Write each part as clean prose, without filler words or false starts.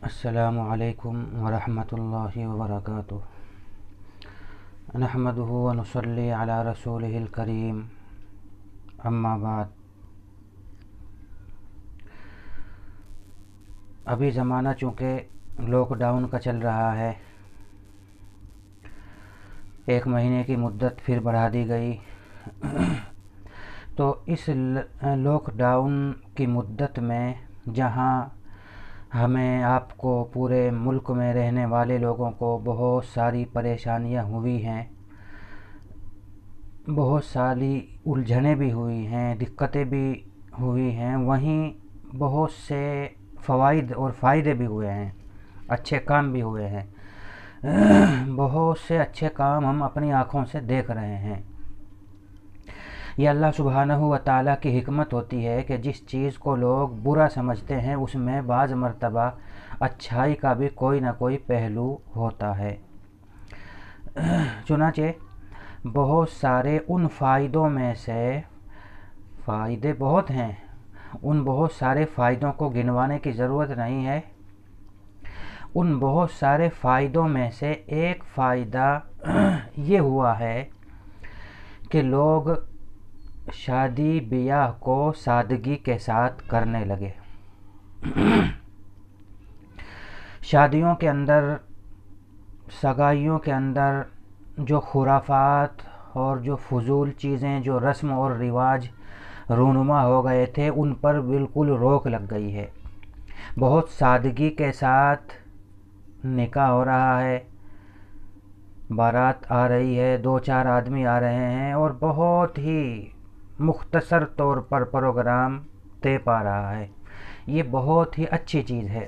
السلام علیکم ورحمۃ اللہ وبرکاتہ۔ نحمدہ ونصلی علی رسولہ الکریم، اما بعد۔ ابھی زمانہ چونکہ لاک ڈاؤن کا چل رہا ہے، 1 مہینے کی مدت پھر بڑھا دی گئی، تو اس لاک ڈاؤن کی مدت میں جہاں ہمیں آپ کو پورے ملک میں رہنے والے لوگوں کو بہت ساری پریشانیاں ہوئی ہیں، بہت ساری الجھنیں بھی ہوئی ہیں، دقتیں بھی ہوئی ہیں، وہیں بہت سے فوائد اور فائدے بھی ہوئے ہیں، اچھے کام بھی ہوئے ہیں۔ بہت سے اچھے کام ہم اپنی آنکھوں سے دیکھ رہے ہیں۔ یہ اللہ سبحانہ و تعالیٰ کی حکمت ہوتی ہے کہ جس چیز کو لوگ برا سمجھتے ہیں اس میں بعض مرتبہ اچھائی کا بھی کوئی نہ کوئی پہلو ہوتا ہے۔ چنانچہ بہت سارے ان فائدوں میں سے، فائدے بہت ہیں، ان بہت سارے فائدوں کو گنوانے کی ضرورت نہیں ہے۔ ان بہت سارے فائدوں میں سے ایک فائدہ یہ ہوا ہے کہ لوگ شادی بیاہ کو سادگی کے ساتھ کرنے لگے۔ شادیوں کے اندر، سگائیوں کے اندر جو خرافات اور جو فضول چیزیں، جو رسم اور رواج رونما ہو گئے تھے، ان پر بالکل روک لگ گئی ہے۔ بہت سادگی کے ساتھ نکاح ہو رہا ہے، بارات آ رہی ہے، 2-4 آدمی آ رہے ہیں اور بہت ہی مختصر طور پر پروگرام طے پا رہا ہے۔ یہ بہت ہی اچھی چیز ہے،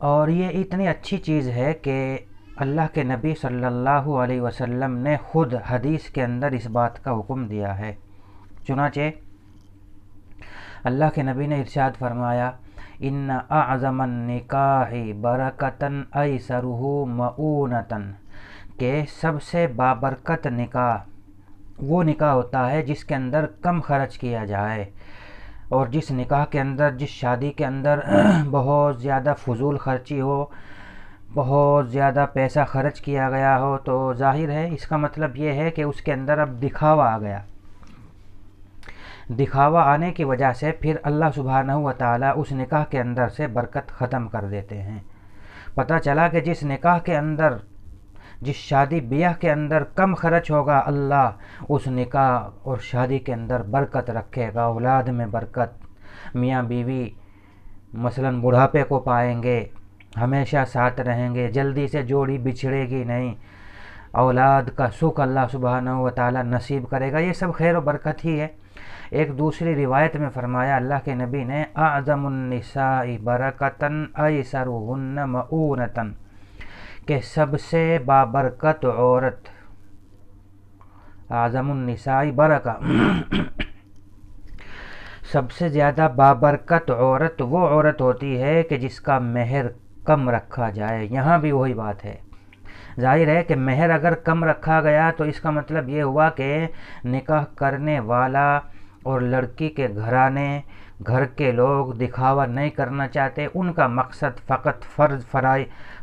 اور یہ اتنی اچھی چیز ہے کہ اللہ کے نبی صلی اللہ علیہ وسلم نے خود حدیث کے اندر اس بات کا حکم دیا ہے۔ چنانچہ اللہ کے نبی نے ارشاد فرمایا، ان اعظم النکاح برکتاً ایسرہ مؤونتاً، کہ سب سے بابرکت نکاح وہ نکاح ہوتا ہے جس کے اندر کم خرچ کیا جائے، اور جس نکاح کے اندر، جس شادی کے اندر بہت زیادہ فضول خرچی ہو، بہت زیادہ پیسہ خرچ کیا گیا ہو، تو ظاہر ہے اس کا مطلب یہ ہے کہ اس کے اندر اب دکھاوا آ گیا۔ دکھاوا آنے کی وجہ سے پھر اللہ سبحانہ و تعالیٰ اس نکاح کے اندر سے برکت ختم کر دیتے ہیں۔ پتہ چلا کہ جس نکاح کے اندر، جس شادی بیاہ کے اندر کم خرچ ہوگا، اللہ اس نکاح اور شادی کے اندر برکت رکھے گا، اولاد میں برکت، میاں بیوی مثلاً بڑھاپے کو پائیں گے، ہمیشہ ساتھ رہیں گے، جلدی سے جوڑی بچھڑے گی نہیں، اولاد کا سکھ اللہ سبحانہ و تعالیٰ نصیب کرے گا۔ یہ سب خیر و برکت ہی ہے۔ ایک دوسری روایت میں فرمایا اللہ کے نبی نے، اعظم النساء برکتاً ایسرہن مؤونتاً، کہ سب سے بابرکت عورت، اعظم النساء برکہ، سب سے زیادہ بابرکت عورت وہ عورت ہوتی ہے کہ جس کا مہر کم رکھا جائے۔ یہاں بھی وہی بات ہے، ظاہر ہے کہ مہر اگر کم رکھا گیا تو اس کا مطلب یہ ہوا کہ نکاح کرنے والا اور لڑکی کے گھرانے، گھر کے لوگ دکھاوا نہیں کرنا چاہتے، ان کا مقصد فقط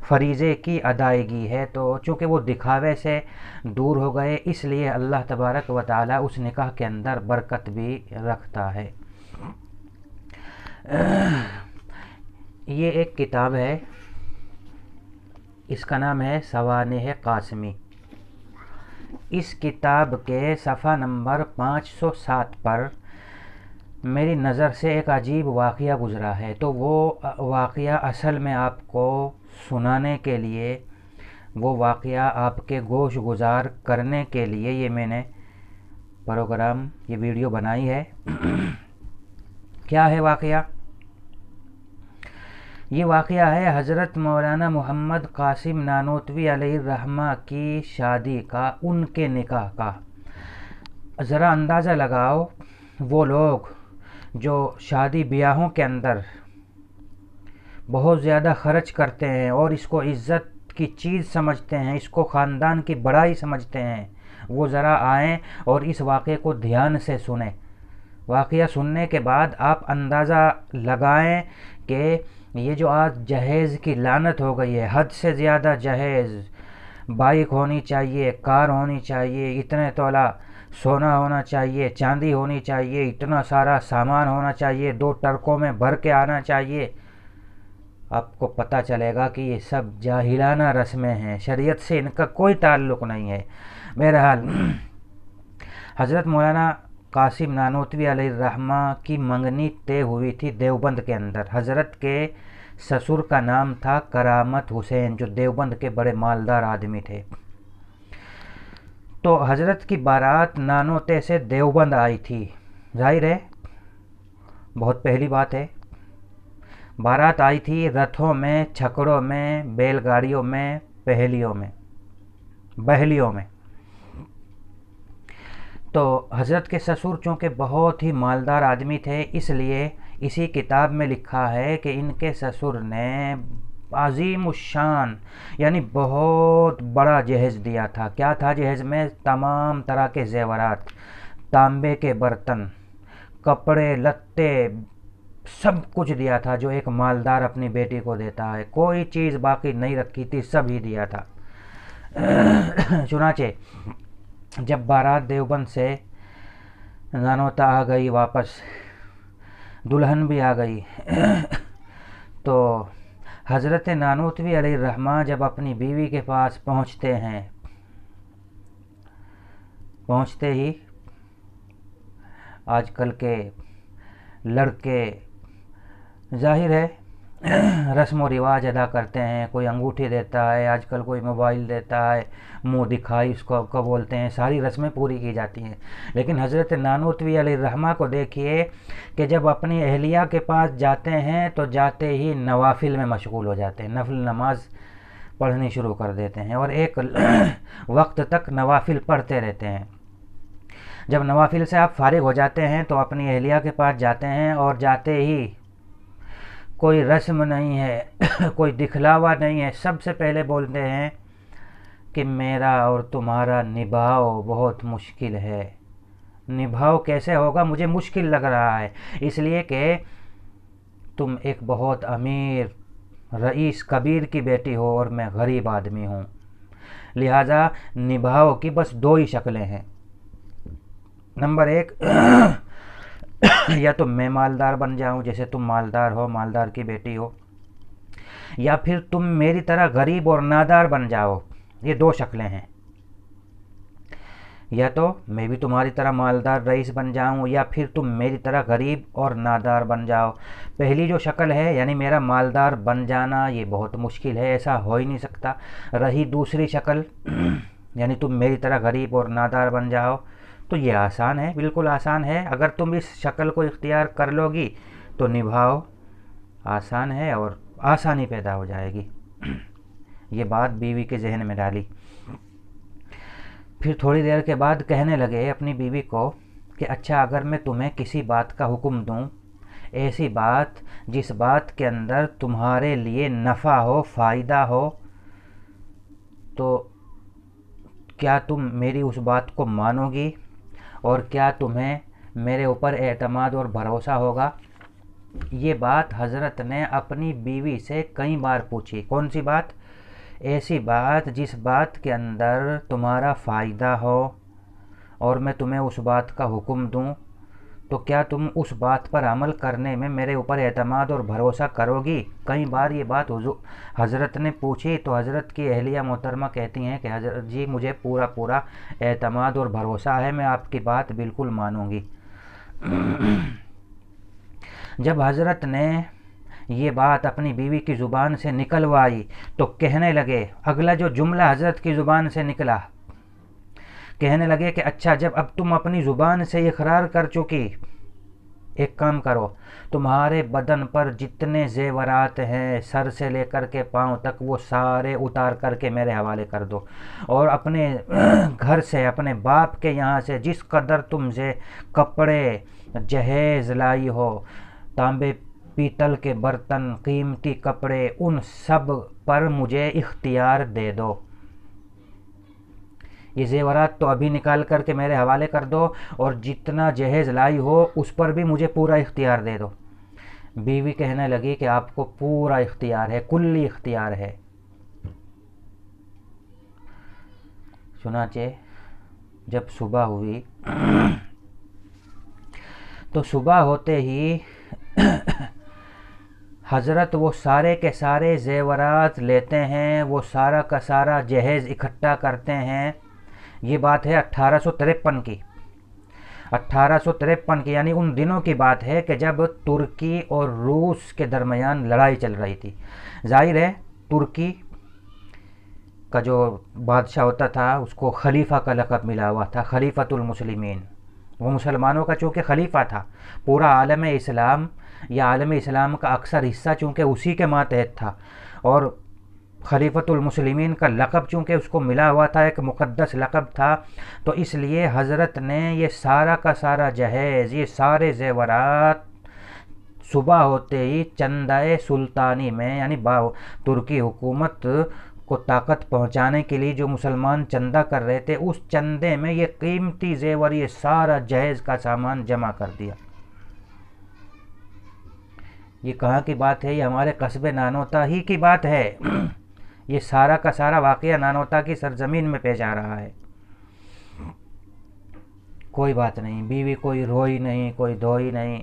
فریضے کی ادائیگی ہے، تو چونکہ وہ دکھاوے سے دور ہو گئے، اس لیے اللہ تبارک و تعالیٰ اس نکاح کے اندر برکت بھی رکھتا ہے۔ یہ ایک کتاب ہے، اس کا نام ہے سوانح قاسمی۔ اس کتاب کے صفحہ نمبر 507 پر میری نظر سے ایک عجیب واقعہ گزرا ہے، تو وہ واقعہ اصل میں آپ کو سنانے کے لیے، وہ واقعہ آپ کے گوش گزار کرنے کے لیے یہ میں نے پروگرام، یہ ویڈیو بنائی ہے۔ کیا ہے واقعہ؟ یہ واقعہ ہے حضرت مولانا محمد قاسم نانوتوی علیہ الرحمہ کی شادی کا، ان کے نکاح کا۔ ذرا اندازہ لگاؤ، وہ لوگ جو شادی بیاہوں کے اندر بہت زیادہ خرچ کرتے ہیں اور اس کو عزت کی چیز سمجھتے ہیں، اس کو خاندان کی بڑائی سمجھتے ہیں، وہ ذرا آئیں اور اس واقعے کو دھیان سے سنیں۔ واقعہ سننے کے بعد آپ اندازہ لگائیں کہ یہ جو آج جہیز کی لعنت ہو گئی ہے، حد سے زیادہ جہیز، بائک ہونی چاہیے، کار ہونی چاہیے، اتنے تولہ سونا ہونا چاہیے، چاندی ہونی چاہیے، اتنا سارا سامان ہونا چاہیے، 2 ٹرکوں میں بھر کے آنا چاہیے، آپ کو پتہ چلے گا کہ یہ سب جاہلانہ رسمیں ہیں، شریعت سے ان کا کوئی تعلق نہیں ہے۔ بہرحال حضرت مولانا قاسم نانوتوی علیہ الرحمہ کی منگنی طے ہوئی تھی دیوبند کے اندر۔ حضرت کے سسر کا نام تھا کرامت حسین، جو دیوبند کے بڑے مالدار آدمی تھے۔ تو حضرت کی بارات نانوتے سے دیوبند آئی تھی، ظاہر ہے بہت پہلی بات ہے، بارات آئی تھی رتھوں میں، چھکڑوں میں، بیل گاڑیوں میں، پہلیوں میں، بہلیوں میں۔ تو حضرت کے سسر چونکہ بہت ہی مالدار آدمی تھے، اس لیے اسی کتاب میں لکھا ہے کہ ان کے سسر نے عظیم الشان یعنی بہت بڑا جہیز دیا تھا۔ کیا تھا جہیز میں؟ تمام طرح کے زیورات، تانبے کے برتن، کپڑے لتے، سب کچھ دیا تھا جو ایک مالدار اپنی بیٹی کو دیتا ہے، کوئی چیز باقی نہیں رکھی تھی، سب ہی دیا تھا۔ چنانچہ جب بارات دیوبند سے نانوتا آ گئی واپس، دلہن بھی آ گئی، تو حضرت نانوتوی علیہ الرحمہ جب اپنی بیوی کے پاس پہنچتے ہیں، پہنچتے ہی آج کل کے لڑکے ظاہر ہے رسم و رواج ادا کرتے ہیں، کوئی انگوٹھی دیتا ہے، آج کل کوئی موبائل دیتا ہے، منہ دکھائی اس کو بولتے ہیں، ساری رسمیں پوری کی جاتی ہیں۔ لیکن حضرت نانوتوی علیہ الرحمہ کو دیکھیے کہ جب اپنی اہلیہ کے پاس جاتے ہیں تو جاتے ہی نوافل میں مشغول ہو جاتے ہیں، نفل نماز پڑھنی شروع کر دیتے ہیں اور ایک وقت تک نوافل پڑھتے رہتے ہیں۔ جب نوافل سے آپ فارغ ہو جاتے ہیں تو اپنی اہلیہ کے پاس جاتے ہیں اور جاتے ہی کوئی رسم نہیں ہے، کوئی دکھلاوا نہیں ہے، سب سے پہلے بولتے ہیں کہ میرا اور تمہارا نبھاؤ بہت مشکل ہے۔ نبھاؤ کیسے ہوگا؟ مجھے مشکل لگ رہا ہے، اس لیے کہ تم ایک بہت امیر رئیس کبیر کی بیٹی ہو اور میں غریب آدمی ہوں، لہذا نبھاؤ کی بس 2 ہی شکلیں ہیں۔ نمبر 1 یا تو میں مالدار بن جاؤں جیسے تم مالدار ہو، مالدار کی بیٹی ہو، یا پھر تم میری طرح غریب اور نادار بن جاؤ۔ یہ 2 شکلیں ہیں، یا تو میں بھی تمہاری طرح مالدار رئیس بن جاؤں یا پھر تم میری طرح غریب اور نادار بن جاؤ۔ پہلی جو شکل ہے یعنی میرا مالدار بن جانا، یہ بہت مشکل ہے، ایسا ہو ہی نہیں سکتا۔ رہی دوسری شکل یعنی تم میری طرح غریب اور نادار بن جاؤ، تو یہ آسان ہے، بالکل آسان ہے۔ اگر تم اس شکل کو اختیار کر لو گی تو نبھاؤ آسان ہے اور آسانی پیدا ہو جائے گی۔ یہ بات بیوی کے ذہن میں ڈالی۔ پھر تھوڑی دیر کے بعد کہنے لگے اپنی بیوی کو کہ اچھا اگر میں تمہیں کسی بات کا حکم دوں، ایسی بات جس بات کے اندر تمہارے لیے نفع ہو، فائدہ ہو، تو کیا تم میری اس بات کو مانو گی اور کیا تمہیں میرے اوپر اعتماد اور بھروسہ ہوگا؟ یہ بات حضرت نے اپنی بیوی سے کئی بار پوچھی۔ کون سی بات؟ ایسی بات جس بات کے اندر تمہارا فائدہ ہو اور میں تمہیں اس بات کا حکم دوں تو کیا تم اس بات پر عمل کرنے میں میرے اوپر اعتماد اور بھروسہ کرو گی؟ کئی بار یہ بات حضرت نے پوچھی تو حضرت کی اہلیہ محترمہ کہتی ہیں کہ حضرت جی مجھے پورا اعتماد اور بھروسہ ہے، میں آپ کی بات بالکل مانوں گی۔ جب حضرت نے یہ بات اپنی بیوی کی زبان سے نکلوائی تو کہنے لگے، اگلا جو جملہ حضرت کی زبان سے نکلا، کہنے لگے کہ اچھا جب اب تم اپنی زبان سے اقرار کر چکی، ایک کام کرو، تمہارے بدن پر جتنے زیورات ہیں سر سے لے کر کے پاؤں تک وہ سارے اتار کر کے میرے حوالے کر دو، اور اپنے گھر سے، اپنے باپ کے یہاں سے جس قدر تم سے کپڑے جہیز لائی ہو، تانبے پیتل کے برتن، قیمتی کپڑے، ان سب پر مجھے اختیار دے دو۔ یہ زیورات تو ابھی نکال کر کے میرے حوالے کر دو، اور جتنا جہیز لائی ہو اس پر بھی مجھے پورا اختیار دے دو۔ بیوی کہنے لگی کہ آپ کو پورا اختیار ہے، کلی اختیار ہے۔ چنانچہ جب صبح ہوئی تو صبح ہوتے ہی حضرت وہ سارے کے سارے زیورات لیتے ہیں، وہ سارا کا سارا جہیز اکٹھا کرتے ہیں۔ یہ بات ہے 1853 کی، 1853 کی، یعنی ان دنوں کی بات ہے کہ جب ترکی اور روس کے درمیان لڑائی چل رہی تھی۔ ظاہر ہے ترکی کا جو بادشاہ ہوتا تھا اس کو خلیفہ کا لقب ملا ہوا تھا، خلیفۃ المسلمین۔ وہ مسلمانوں کا چونکہ خلیفہ تھا، پورا عالم اسلام یا عالم اسلام کا اکثر حصہ چونکہ اسی کے ماتحت تھا، اور خلیفۃ المسلمین کا لقب چونکہ اس کو ملا ہوا تھا، ایک مقدس لقب تھا، تو اس لیے حضرت نے یہ سارا کا سارا جہیز، یہ سارے زیورات صبح ہوتے ہی چندہ سلطانی میں، یعنی ترکی حکومت کو طاقت پہنچانے کے لیے جو مسلمان چندہ کر رہے تھے، اس چندے میں یہ قیمتی زیور، یہ سارا جہیز کا سامان جمع کر دیا۔ یہ کہاں کی بات ہے؟ یہ ہمارے قصبے نانوتا ہی کی بات ہے۔ یہ سارا کا سارا واقعہ نانوتا کی سرزمین میں پیش آ رہا ہے۔ کوئی بات نہیں، بیوی کوئی روئی نہیں، کوئی دھوئی نہیں۔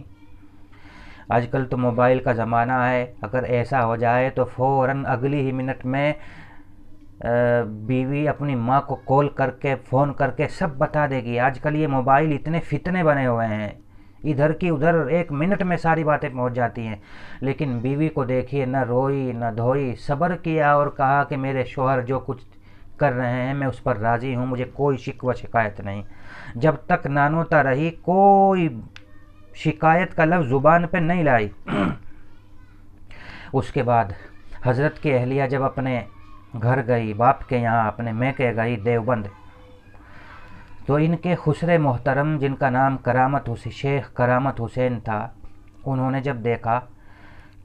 آج کل تو موبائل کا زمانہ ہے، اگر ایسا ہو جائے تو فوراً اگلی ہی منٹ میں بیوی اپنی ماں کو کال کر کے، فون کر کے سب بتا دے گی۔ آج کل یہ موبائل اتنے فتنے بنے ہوئے ہیں، ادھر کی ادھر ایک منٹ میں ساری باتیں پہنچ جاتی ہیں۔ لیکن بیوی کو دیکھیے، نہ روئی نہ دھوئی، صبر کیا اور کہا کہ میرے شوہر جو کچھ کر رہے ہیں میں اس پر راضی ہوں، مجھے کوئی شکوہ شکایت نہیں۔ جب تک نانوتا رہی کوئی شکایت کا لفظ زبان پہ نہیں لائی۔ اس کے بعد حضرت کی اہلیہ جب اپنے گھر گئی، باپ کے یہاں اپنے میکے گئی دیوبند، تو ان کے خسرے محترم جن کا نام شیخ کرامت حسین تھا، انہوں نے جب دیکھا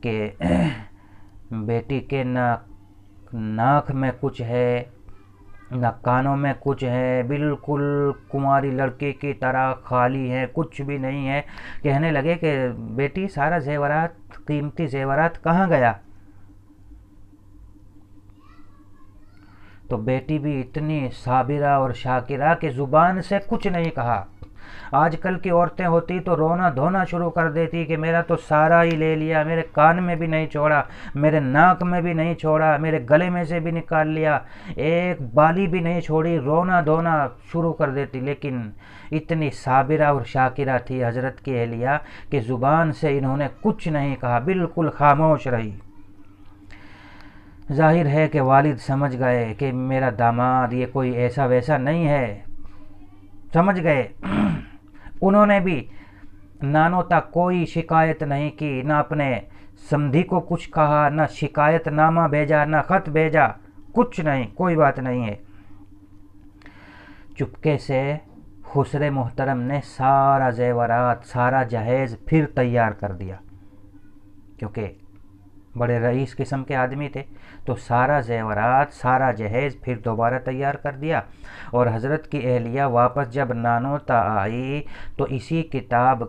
کہ بیٹی کے نہ ناک میں کچھ ہے نہ کانوں میں کچھ ہے، بالکل کنواری لڑکی کی طرح خالی ہے، کچھ بھی نہیں ہے، کہنے لگے کہ بیٹی سارا زیورات، قیمتی زیورات کہاں گیا؟ تو بیٹی بھی اتنی صابرہ اور شاکرہ کہ زبان سے کچھ نہیں کہا۔ آج کل کی عورتیں ہوتی تو رونا دھونا شروع کر دیتی کہ میرا تو سارا ہی لے لیا، میرے کان میں بھی نہیں چھوڑا، میرے ناک میں بھی نہیں چھوڑا، میرے گلے میں سے بھی نکال لیا، ایک بالی بھی نہیں چھوڑی، رونا دھونا شروع کر دیتی۔ لیکن اتنی صابرہ اور شاکرہ تھی حضرت کی اہلیہ کہ زبان سے انہوں نے کچھ نہیں کہا، بالکل خاموش رہی۔ ظاہر ہے کہ والد سمجھ گئے کہ میرا داماد یہ کوئی ایسا ویسا نہیں ہے، سمجھ گئے۔ انہوں نے بھی نانوتا کوئی شکایت نہیں کی، نہ اپنے سمدھی کو کچھ کہا، نہ شکایت نامہ بھیجا، نہ خط بھیجا، کچھ نہیں، کوئی بات نہیں ہے۔ چپکے سے خسرے محترم نے سارا زیورات، سارا جہیز پھر تیار کر دیا، کیونکہ بڑے رئیس قسم کے آدمی تھے، تو سارا زیورات، سارا جہیز پھر دوبارہ تیار کر دیا۔ اور حضرت کی اہلیہ واپس جب نانوتا آئی تو اسی کتاب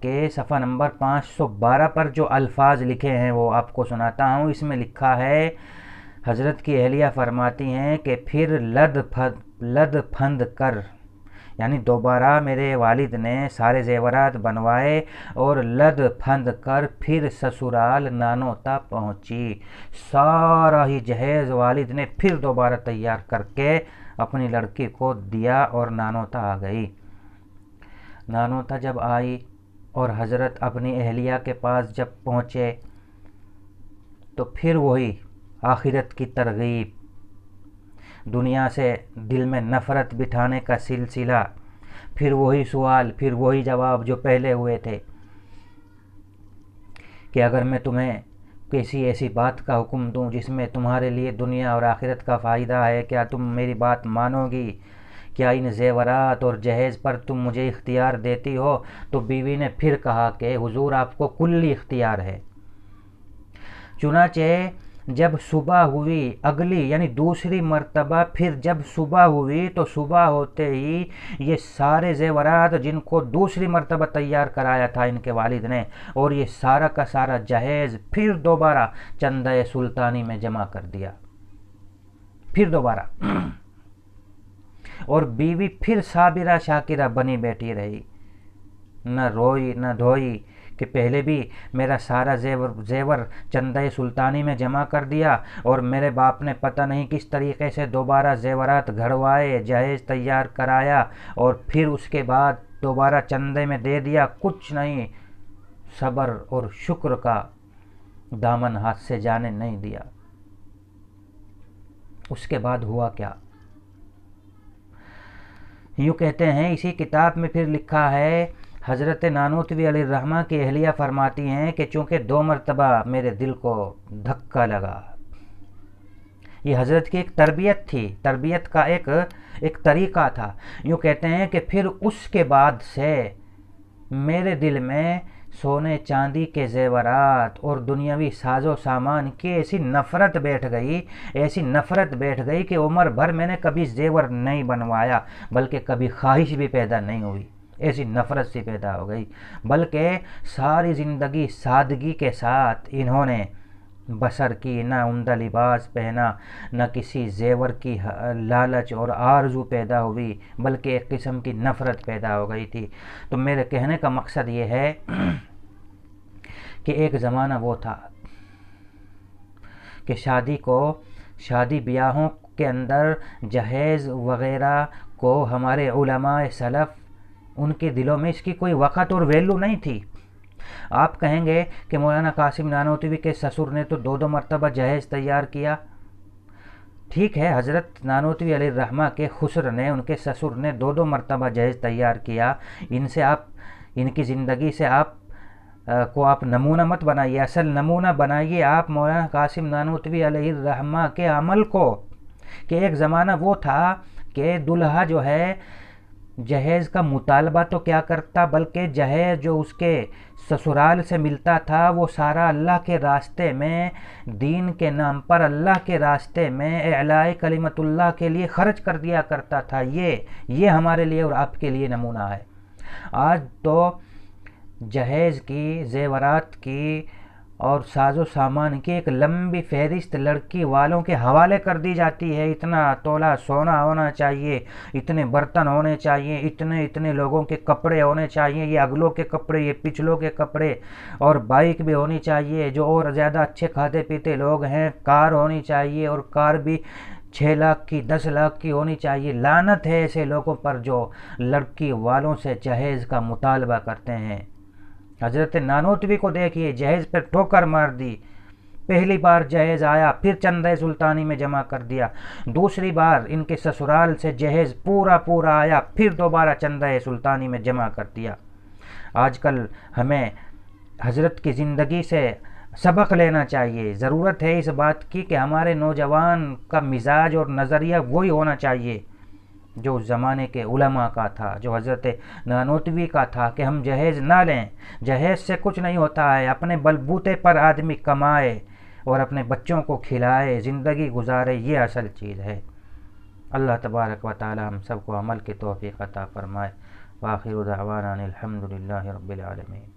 کے صفحہ نمبر 512 پر جو الفاظ لکھے ہیں وہ آپ کو سناتا ہوں۔ اس میں لکھا ہے، حضرت کی اہلیہ فرماتی ہیں کہ پھر لد پھند کر، یعنی دوبارہ میرے والد نے سارے زیورات بنوائے اور لد پھند کر پھر سسرال نانوتا پہنچی۔ سارا ہی جہیز والد نے پھر دوبارہ تیار کر کے اپنی لڑکی کو دیا اور نانوتا آ گئی۔ نانوتا جب آئی اور حضرت اپنی اہلیہ کے پاس جب پہنچے تو پھر وہی آخرت کی ترغیب، دنیا سے دل میں نفرت بٹھانے کا سلسلہ، پھر وہی سوال، پھر وہی جواب جو پہلے ہوئے تھے کہ اگر میں تمہیں کسی ایسی بات کا حکم دوں جس میں تمہارے لیے دنیا اور آخرت کا فائدہ ہے، کیا تم میری بات مانو گی؟ کیا ان زیورات اور جہیز پر تم مجھے اختیار دیتی ہو؟ تو بیوی نے پھر کہا کہ حضور آپ کو کلی اختیار ہے۔ چنانچہ جب صبح ہوئی اگلی یعنی دوسری مرتبہ پھر جب صبح ہوئی تو صبح ہوتے ہی یہ سارے زیورات جن کو دوسری مرتبہ تیار کرایا تھا ان کے والد نے، اور یہ سارا کا سارا جہیز پھر دوبارہ چندہ سلطانی میں جمع کر دیا، پھر دوبارہ۔ اور بیوی پھر صابرہ شاکرہ بنی بیٹھی رہی، نہ روئی نہ دھوئی کہ پہلے بھی میرا سارا زیور چندہ سلطانی میں جمع کر دیا اور میرے باپ نے پتہ نہیں کس طریقے سے دوبارہ زیورات گھڑوائے، جہیز تیار کرایا اور پھر اس کے بعد دوبارہ چندے میں دے دیا، کچھ نہیں، صبر اور شکر کا دامن ہاتھ سے جانے نہیں دیا۔ اس کے بعد ہوا کیا؟ یوں کہتے ہیں اسی کتاب میں پھر لکھا ہے، حضرت نانوتوی علیہ الرحمہ کی اہلیہ فرماتی ہیں کہ چونکہ 2 مرتبہ میرے دل کو دھکا لگا۔ یہ حضرت کی ایک تربیت تھی، تربیت کا ایک طریقہ تھا۔ یوں کہتے ہیں کہ پھر اس کے بعد سے میرے دل میں سونے چاندی کے زیورات اور دنیاوی ساز و سامان کی ایسی نفرت بیٹھ گئی کہ عمر بھر میں نے کبھی زیور نہیں بنوایا، بلکہ کبھی خواہش بھی پیدا نہیں ہوئی، ایسی نفرت سی پیدا ہو گئی، بلکہ ساری زندگی سادگی کے ساتھ انہوں نے بسر کی، نہ عمدہ لباس پہنا، نہ کسی زیور کی لالچ اور آرزو پیدا ہوئی، بلکہ ایک قسم کی نفرت پیدا ہو گئی تھی۔ تو میرے کہنے کا مقصد یہ ہے کہ ایک زمانہ وہ تھا کہ شادی بیاہوں کے اندر جہیز وغیرہ کو ہمارے علماء سلف ان کے دلوں میں اس کی کوئی وقت اور ویلو نہیں تھی۔ آپ کہیں گے کہ مولانا قاسم نانوتوی کے سسر نے تو 2 مرتبہ جہیز تیار کیا۔ ٹھیک ہے، حضرت نانوتوی علیہ الرحمہ کے خسر نے، ان کے سسر نے 2 مرتبہ جہیز تیار کیا۔ ان کی زندگی سے آپ نمونہ مت بنائیے، اصل نمونہ بنائیے آپ مولانا قاسم نانوتوی علیہ الرحمہ کے عمل کو، کہ ایک زمانہ وہ تھا کہ دلہا جو ہے جہیز کا مطالبہ تو کیا کرتا، بلکہ جہیز جو اس کے سسرال سے ملتا تھا وہ سارا اللہ کے راستے میں، دین کے نام پر اللہ کے راستے میں اعلاء کلمت اللہ کے لیے خرچ کر دیا کرتا تھا۔ یہ ہمارے لیے اور آپ کے لیے نمونہ ہے۔ آج تو جہیز کی، زیورات کی اور ساز و سامان کی ایک لمبی فہرست لڑکی والوں کے حوالے کر دی جاتی ہے، اتنا تولہ سونا ہونا چاہیے، اتنے برتن ہونے چاہیے، اتنے لوگوں کے کپڑے ہونے چاہیے، یہ اگلوں کے کپڑے، یہ پچھلوں کے کپڑے، اور بائک بھی ہونی چاہیے، جو اور زیادہ اچھے کھاتے پیتے لوگ ہیں کار ہونی چاہیے، اور کار بھی 6 لاکھ کی 10 لاکھ کی ہونی چاہیے۔ لعنت ہے ایسے لوگوں پر جو لڑکی والوں سے جہیز کا مطالبہ کرتے ہیں۔ حضرت نانوتوی کو دیکھیے، جہیز پر ٹھوکر مار دی، پہلی بار جہیز آیا پھر چندہ سلطانی میں جمع کر دیا، دوسری بار ان کے سسرال سے جہیز پورا آیا پھر دوبارہ چندہ سلطانی میں جمع کر دیا۔ آج کل ہمیں حضرت کی زندگی سے سبق لینا چاہیے، ضرورت ہے اس بات کی کہ ہمارے نوجوان کا مزاج اور نظریہ وہی ہونا چاہیے جو اس زمانے کے علماء کا تھا، جو حضرت نانوتوی کا تھا، کہ ہم جہیز نہ لیں، جہیز سے کچھ نہیں ہوتا ہے، اپنے بلبوتے پر آدمی کمائے اور اپنے بچوں کو کھلائے، زندگی گزارے، یہ اصل چیز ہے۔ اللہ تبارک و تعالی ہم سب کو عمل کی توفیق عطا فرمائے۔ وآخر دعوانا الحمد للہ رب العالمین۔